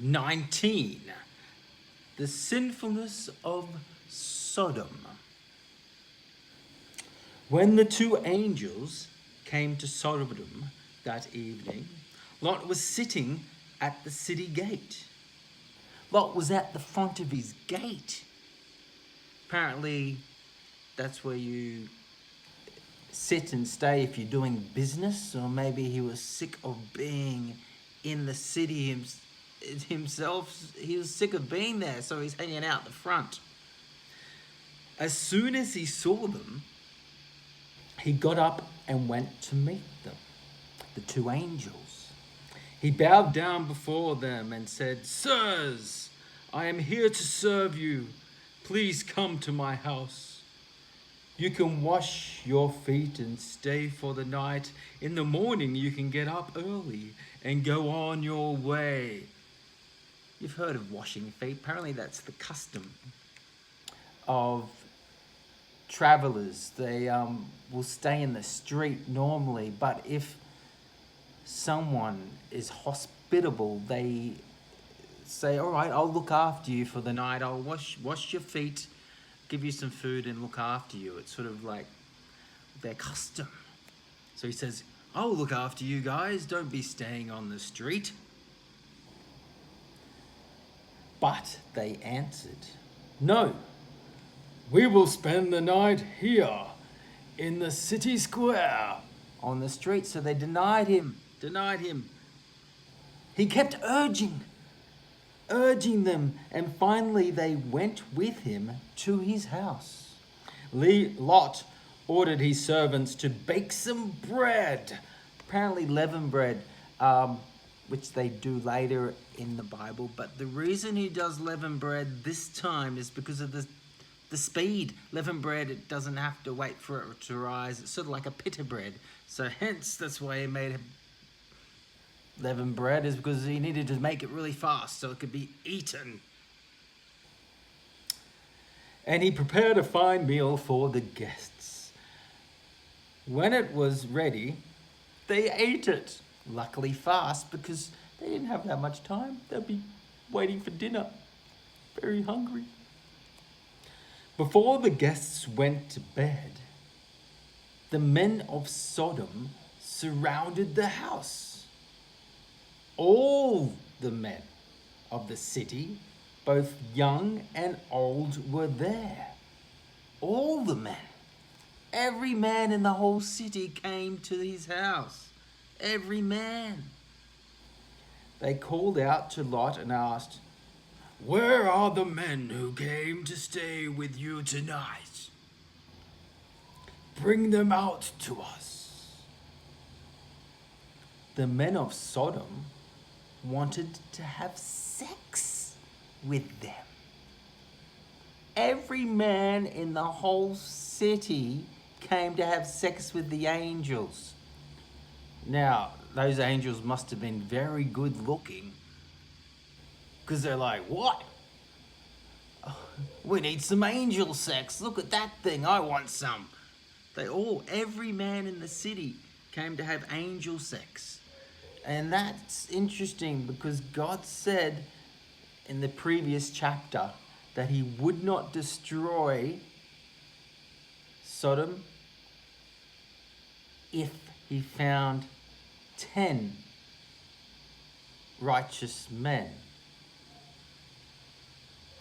19. The sinfulness of Sodom. When the two angels came to Sodom that evening, Lot was sitting at the city gate. Lot was at the front of his gate. Apparently, that's where you sit and stay if you're doing business, or maybe he was sick of being in the city himself. He was sick of being there, so he's hanging out the front. As soon as he saw them, he got up and went to meet them, the two angels. He bowed down before them and said, "Sirs, I am here to serve you. Please come to my house. You can wash your feet and stay for the night. In the morning you can get up early and go on your way." You've heard of washing feet. Apparently that's the custom of travelers. They will stay in the street normally, but if someone is hospitable, they say, "All right, I'll look after you for the night. I'll wash your feet, give you some food, and look after you." It's sort of like their custom. So he says, "I'll look after you guys. Don't be staying on the street." But they answered, "No, we will spend the night here in the city square on the street." So they denied him. He kept urging them, and finally they went with him to his house. Lot ordered his servants to bake some bread, apparently leavened bread, which they do later in the Bible. But the reason he does leavened bread this time is because of the speed. Leavened bread, it doesn't have to wait for it to rise. It's sort of like a pita bread. So hence, that's why he made leavened bread, is because he needed to make it really fast so it could be eaten. And he prepared a fine meal for the guests. When it was ready, they ate it. Luckily fast, because they didn't have that much time. They'd be waiting for dinner. Very hungry. Before the guests went to bed, the men of Sodom surrounded the house. All the men of the city, both young and old, were there. All the men. Every man in the whole city came to his house. Every man. They called out to Lot and asked, "Where are the men who came to stay with you tonight? Bring them out to us." The men of Sodom wanted to have sex with them. Every man in the whole city came to have sex with the angels. Now, those angels must have been very good looking, because they're like, "What? We need some angel sex. Look at that thing. I want some." Every man in the city came to have angel sex. And that's interesting, because God said in the previous chapter that he would not destroy Sodom if he found 10 righteous men.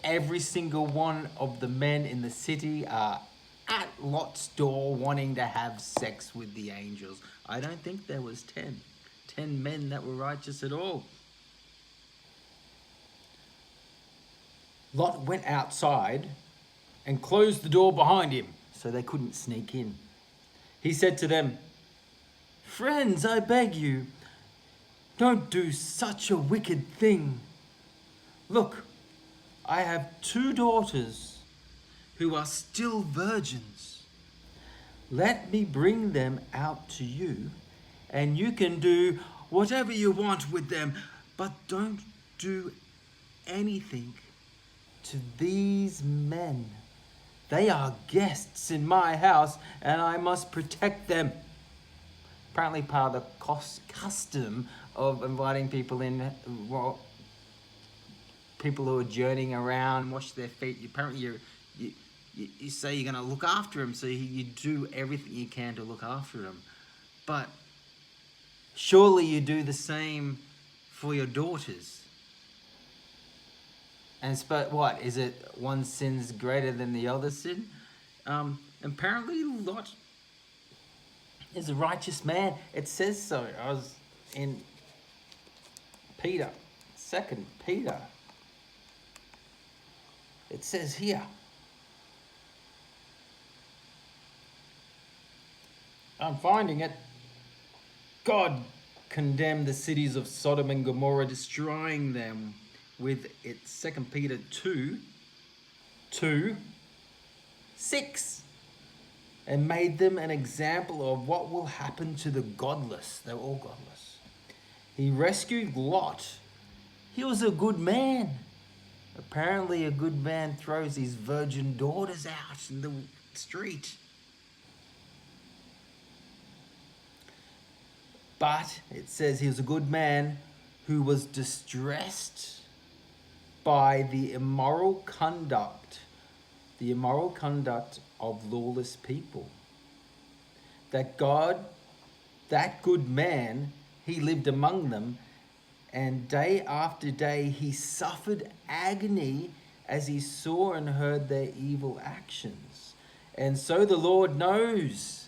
Every single one of the men in the city are at Lot's door wanting to have sex with the angels. I don't think there was 10 men that were righteous at all. Lot went outside and closed the door behind him so they couldn't sneak in. He said to them, "Friends, I beg you, don't do such a wicked thing. Look, I have 2 daughters who are still virgins. Let me bring them out to you, and you can do whatever you want with them, but don't do anything to these men. They are guests in my house, and I must protect them." Apparently part of the custom of inviting people in people who are journeying around, wash their feet. Apparently you say you're going to look after them, so you do everything you can to look after them. But surely you do the same for your daughters. And what? Is it one sin's greater than the other sin? Apparently Lot is a righteous man. It says so. I was in Peter, 2 Peter. It says here, I'm finding it. God condemned the cities of Sodom and Gomorrah, destroying them with its 2 Peter 2:6, and made them an example of what will happen to the godless. They're all godless. He rescued Lot. He was a good man. Apparently a good man throws his virgin daughters out in the street. But it says he was a good man who was distressed by the immoral conduct of lawless people. That good man, he lived among them, and day after day he suffered agony as he saw and heard their evil actions. And so the Lord knows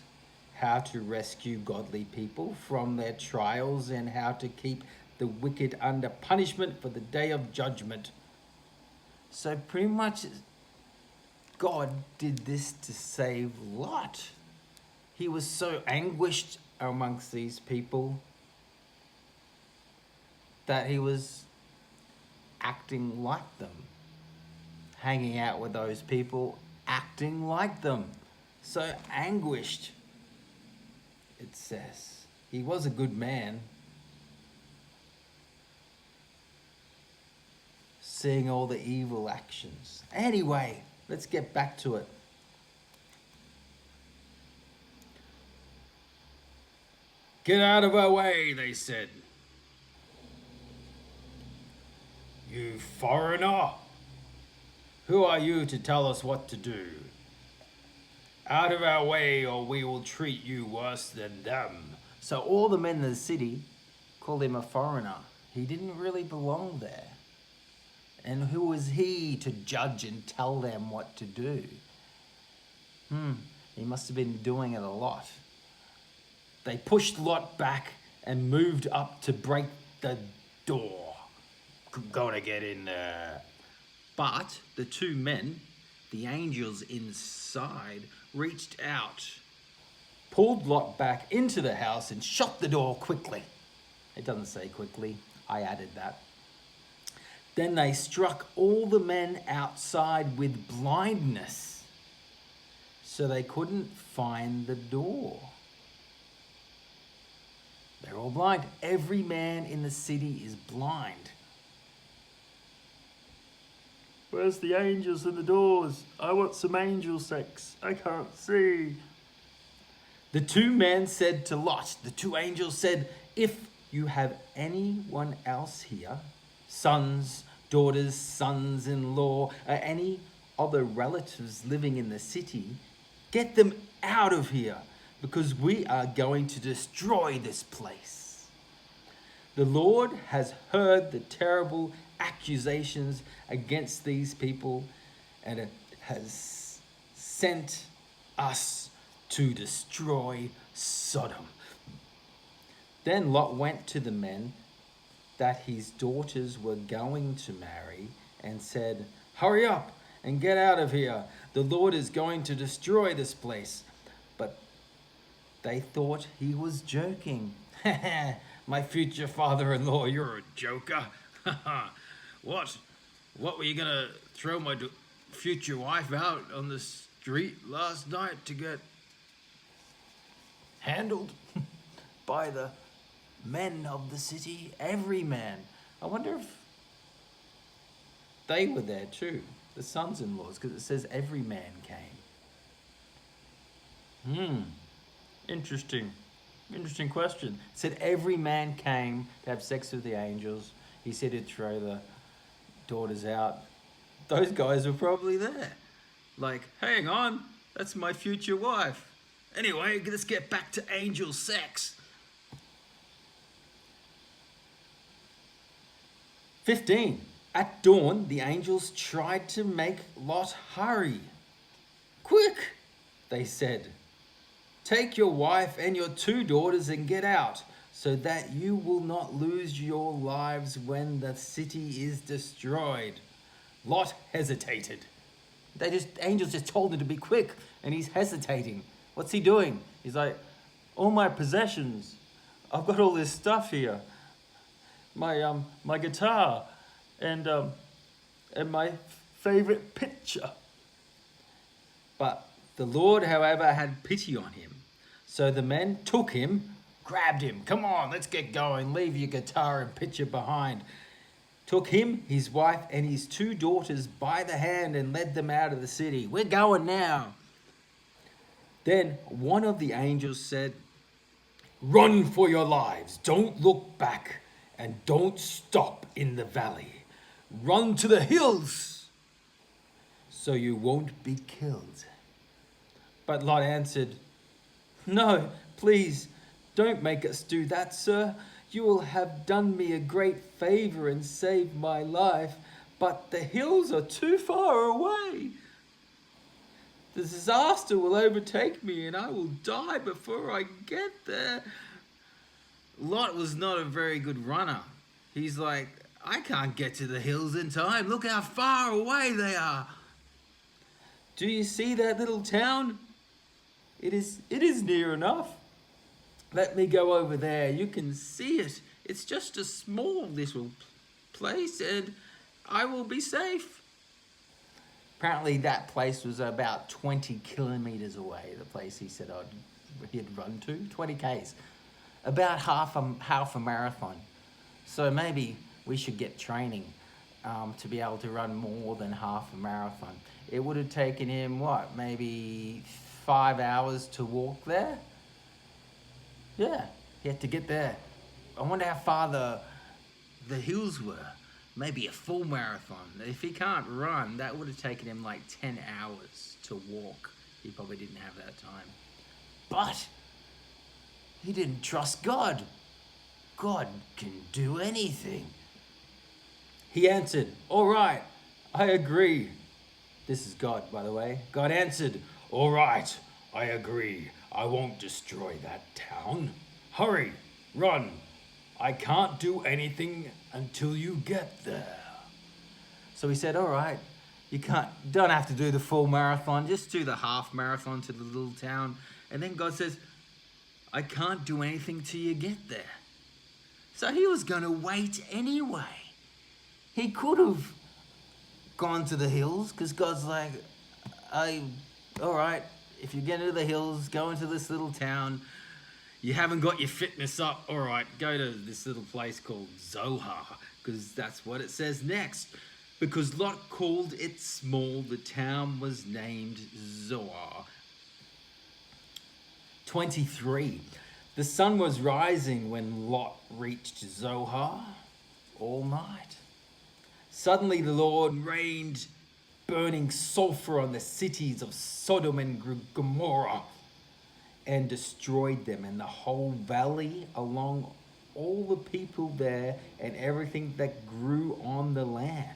how to rescue godly people from their trials and how to keep the wicked under punishment for the day of judgment. So pretty much God did this to save Lot. He was so anguished amongst these people that he was acting like them, hanging out with those people, acting like them. So anguished, it says. He was a good man, seeing all the evil actions. Anyway, let's get back to it. Get out of our way, they said. You foreigner, who are you to tell us what to do? Out of our way, or we will treat you worse than them. So all the men in the city called him a foreigner. He didn't really belong there. And who was he to judge and tell them what to do? He must have been doing it a lot. They pushed Lot back and moved up to break the door. Gonna get in there. But the two men, the angels inside, reached out, pulled Lot back into the house and shut the door quickly. It doesn't say quickly. I added that. Then they struck all the men outside with blindness, so they couldn't find the door. They're all blind. Every man in the city is blind. Where's the angels and the doors? I want some angel sex. I can't see. The two men said to Lot, the two angels said, if you have anyone else here, sons, daughters, sons-in-law, or any other relatives living in the city, get them out of here, because we are going to destroy this place. The Lord has heard the terrible accusations against these people, and it has sent us to destroy Sodom. Then Lot went to the men that his daughters were going to marry and said, hurry up and get out of here. The Lord is going to destroy this place. But they thought he was joking. My future father-in-law, you're a joker. What were you gonna throw my future wife out on the street last night to get handled by the men of the city? Every man. I wonder if they were there too, the sons-in-laws, because it says every man came. Interesting question. It said every man came to have sex with the angels. He said he'd throw daughters out, those guys were probably there. Like, hang on, that's my future wife. Anyway, let's get back to angel sex. 15. At dawn, the angels tried to make Lot hurry. Quick, they said. Take your wife and your 2 daughters and get out, so that you will not lose your lives when the city is destroyed. Lot hesitated. Angels just told him to be quick, and he's hesitating. What's he doing? He's like, all my possessions. I've got all this stuff here. My guitar and my favorite picture. But the Lord, however, had pity on him. So the men took him, grabbed him. Come on, let's get going. Leave your guitar and picture behind. Took him, his wife, and his 2 daughters by the hand and led them out of the city. We're going now. Then one of the angels said, run for your lives. Don't look back and don't stop in the valley. Run to the hills so you won't be killed. But Lot answered, no, please, don't make us do that, sir. You will have done me a great favor and saved my life, but the hills are too far away. The disaster will overtake me and I will die before I get there. Lot was not a very good runner. He's like, I can't get to the hills in time. Look how far away they are. Do you see that little town? It is near enough. Let me go over there. You can see it. It's just a small little place and I will be safe. Apparently that place was about 20 kilometers away, the place he said he'd run to, 20 Ks. About half a marathon. So maybe we should get training to be able to run more than half a marathon. It would have taken him, maybe 5 hours to walk there? Yeah, he had to get there. I wonder how far the hills were. Maybe a full marathon. If he can't run, that would have taken him like 10 hours to walk. He probably didn't have that time. But he didn't trust God. God can do anything. He answered, all right, I agree. This is God, by the way. God answered, all right, I agree. I won't destroy that town. Hurry, run. I can't do anything until you get there. So he said, all right, don't have to do the full marathon. Just do the half marathon to the little town. And then God says, I can't do anything till you get there. So he was going to wait anyway. He could have gone to the hills because God's like, all right, if you get into the hills, go into this little town. You haven't got your fitness up. All right, go to this little place called Zoar because that's what it says next. Because Lot called it small, the town was named Zoar. 23. The sun was rising when Lot reached Zoar all night. Suddenly the Lord rained burning sulfur on the cities of Sodom and Gomorrah and destroyed them and the whole valley along all the people there and everything that grew on the land.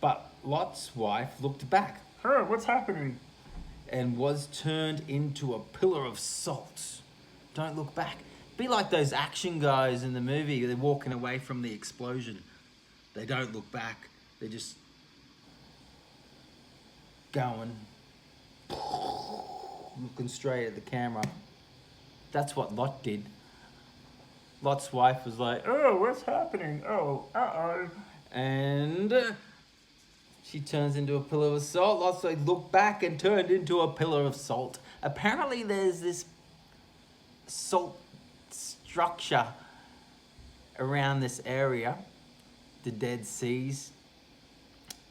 But Lot's wife looked back. What's happening? And was turned into a pillar of salt. Don't look back. Be like those action guys in the movie. They're walking away from the explosion. They don't look back. They're just going, looking straight at the camera. That's what Lot did. Lot's wife was like, oh, what's happening? Oh, uh-oh. And she turns into a pillar of salt. Lot looked back and turned into a pillar of salt. Apparently there's this salt structure around this area, the Dead Seas.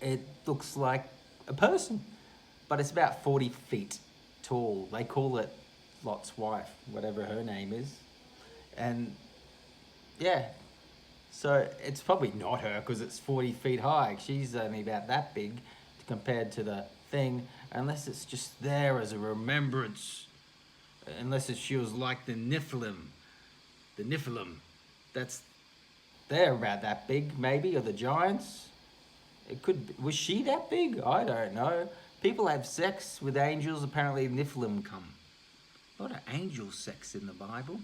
It looks like a person, but it's about 40 feet tall. They call it Lot's wife, whatever her name is. And yeah, So it's probably not her because it's 40 feet high. She's only about that big compared to the thing, unless it's just there as a remembrance. Unless she was like the Nephilim. The Nephilim. They're about that big, maybe, or the giants. It could be. Was she that big? I don't know. People have sex with angels. Apparently Nephilim come. A lot of angel sex in the Bible.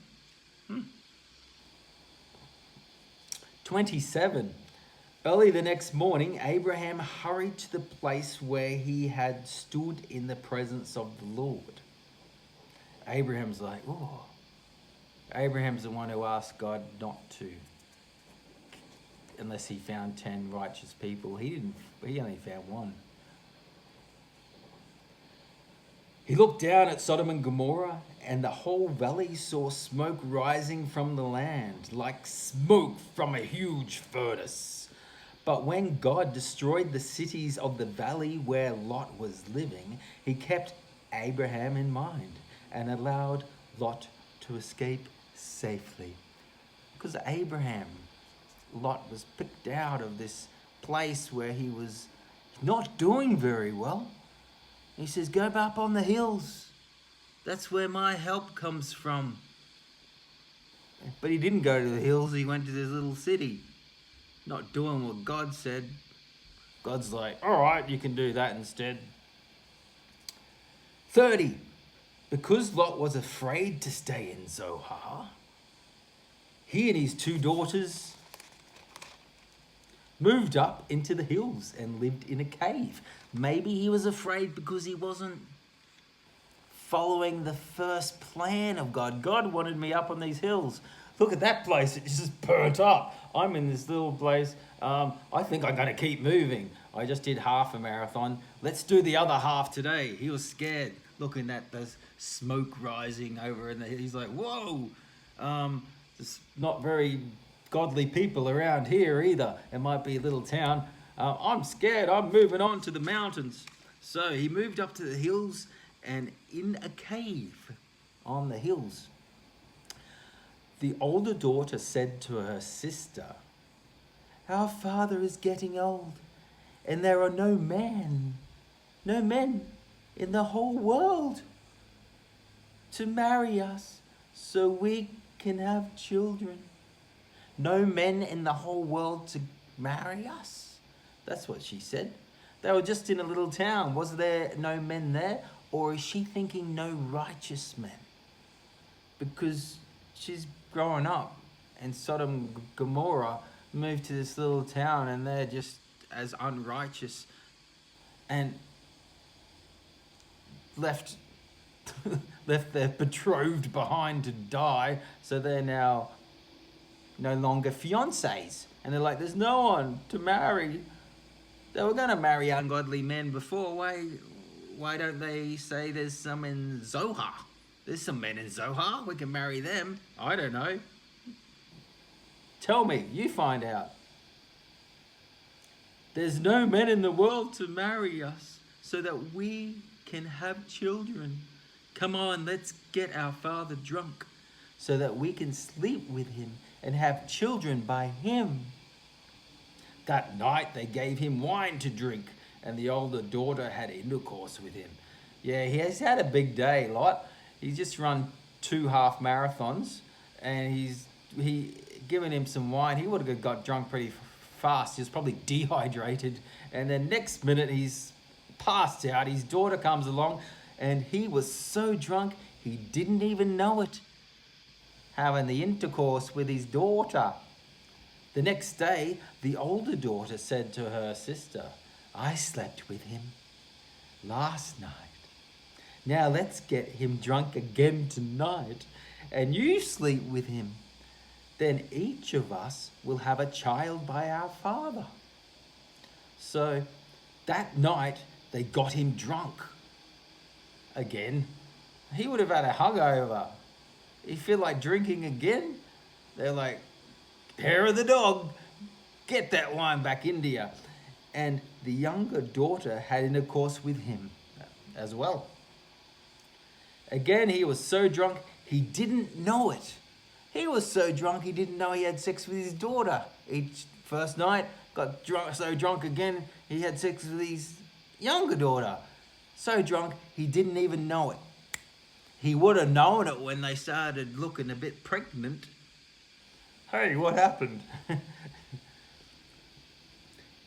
27. Early the next morning, Abraham hurried to the place where he had stood in the presence of the Lord. Abraham's like, oh. Abraham's the one who asked God not to, unless he found 10 righteous people. He only found one. He looked down at Sodom and Gomorrah, and the whole valley saw smoke rising from the land, like smoke from a huge furnace. But when God destroyed the cities of the valley where Lot was living, he kept Abraham in mind and allowed Lot to escape safely. Because Lot was picked out of this place where he was not doing very well. He says, go up on the hills. That's where my help comes from. But he didn't go to the hills. He went to this little city. Not doing what God said. God's like, all right, you can do that instead. 30. Because Lot was afraid to stay in Zohar, he and his 2 daughters moved up into the hills and lived in a cave. Maybe he was afraid because he wasn't following the first plan of God. God wanted me up on these hills. Look at that place, it's just burnt up. I'm in this little place. I think I'm going to keep moving. I just did half a marathon. Let's do the other half today. He was scared looking at the smoke rising over in the he's like, whoa, there's not very godly people around here either. It might be a little town. I'm scared. I'm moving on to the mountains. So he moved up to the hills and in a cave on the hills. The older daughter said to her sister, our father is getting old and there are no men in the whole world to marry us so we can have children. No men in the whole world to marry us? That's what she said. They were just in a little town. Was there no men there? Or is she thinking no righteous men? Because she's growing up and Sodom and Gomorrah moved to this little town and they're just as unrighteous and left their betrothed behind to die, so they're now no longer fiancés. And they're like, there's no one to marry. They were going to marry ungodly men before. Why don't they say there's some in Zohar? There's some men in Zohar. We can marry them. I don't know. Tell me. You find out. There's no men in the world to marry us so that we can have children. Come on, let's get our father drunk so that we can sleep with him and have children by him. That night they gave him wine to drink and the older daughter had intercourse with him. Yeah, he's had a big day, Lot. He's just run 2 half marathons and he given him some wine. He would have got drunk pretty fast. He was probably dehydrated. And then next minute he's passed out. His daughter comes along and he was so drunk he didn't even know it. Having the intercourse with his daughter. The next day, the older daughter said to her sister, I slept with him last night. Now let's get him drunk again tonight and you sleep with him. Then each of us will have a child by our father. So that night they got him drunk again. He would have had a hungover. He feel like drinking again? They're like, hair of the dog, get that wine back into you. And the younger daughter had intercourse with him as well. Again, he was so drunk, he didn't know it. He was so drunk he didn't know he had sex with his daughter. Each first night, got drunk, so drunk again, he had sex with his younger daughter. So drunk, he didn't even know it. He would have known it when they started looking a bit pregnant. Hey, what happened?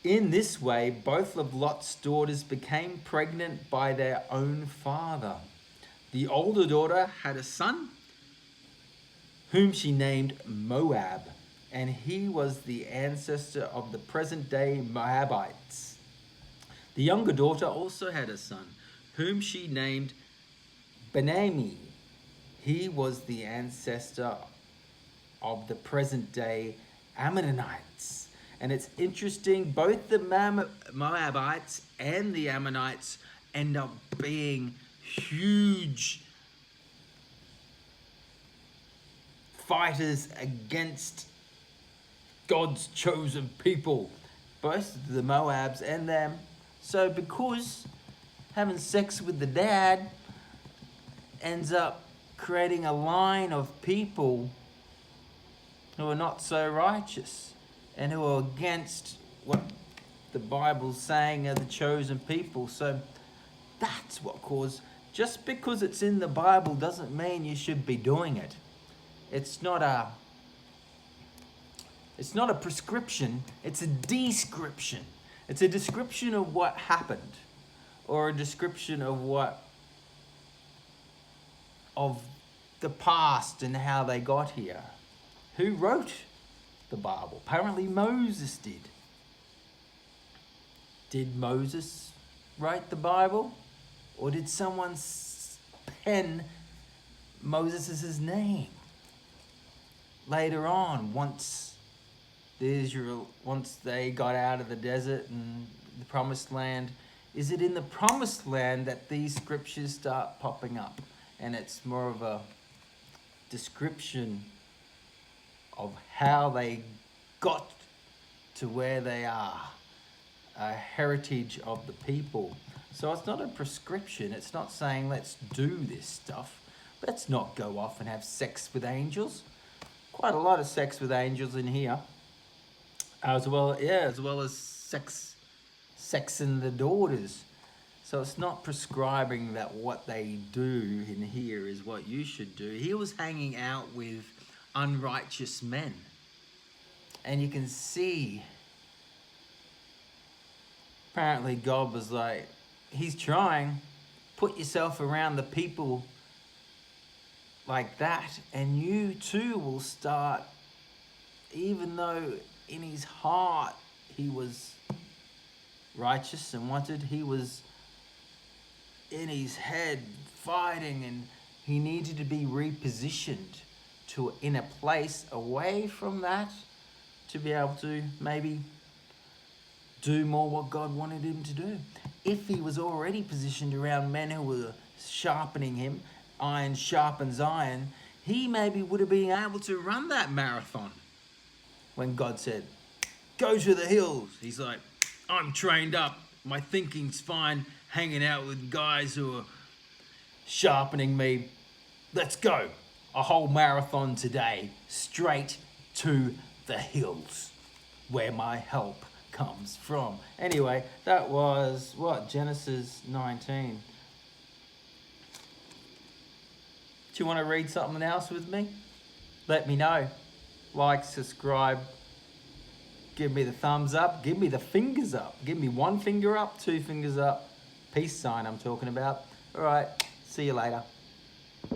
In this way, both of Lot's daughters became pregnant by their own father. The older daughter had a son, whom she named Moab, and he was the ancestor of the present-day Moabites. The younger daughter also had a son, whom she named Benami. He was the ancestor of the present-day Ammonites. And it's interesting, both the Moabites and the Ammonites end up being huge fighters against God's chosen people, both the Moabs and them. So because having sex with the dad ends up creating a line of people who are not so righteous and who are against what the Bible's saying are the chosen people. So that's what caused. Just because it's in the Bible doesn't mean you should be doing it. It's not a prescription, it's a description. It's a description of what happened, or a description of the past and how they got here. Who wrote the Bible? Apparently Moses did. Did Moses write the Bible? Or did someone pen Moses' name? Later on, once they got out of the desert and the promised land, is it in the promised land that these scriptures start popping up? And it's more of a description of how they got to where they are, a heritage of the people. So it's not a prescription. It's not saying let's do this stuff. Let's not go off and have sex with angels. Quite a lot of sex with angels in here, as well as sex in the daughters. So it's not prescribing that what they do in here is what you should do. He was hanging out with unrighteous men, and you can see apparently God was like, he's trying, put yourself around the people like that, and you too will start, even though in his heart he was righteous and wanted, he was in his head fighting, and he needed to be repositioned to in a place away from that to be able to maybe do more what God wanted him to do. If he was already positioned around men who were sharpening him, iron sharpens iron, he maybe would have been able to run that marathon. When God said, go to the hills, he's like, I'm trained up, my thinking's fine, hanging out with guys who are sharpening me. Let's go. A whole marathon today, straight to the hills, where my help comes from. Anyway, that was Genesis 19. Do you want to read something else with me? Let me know. Like, subscribe, give me the thumbs up, give me the fingers up. Give me one finger up, two fingers up. Peace sign I'm talking about. All right, see you later.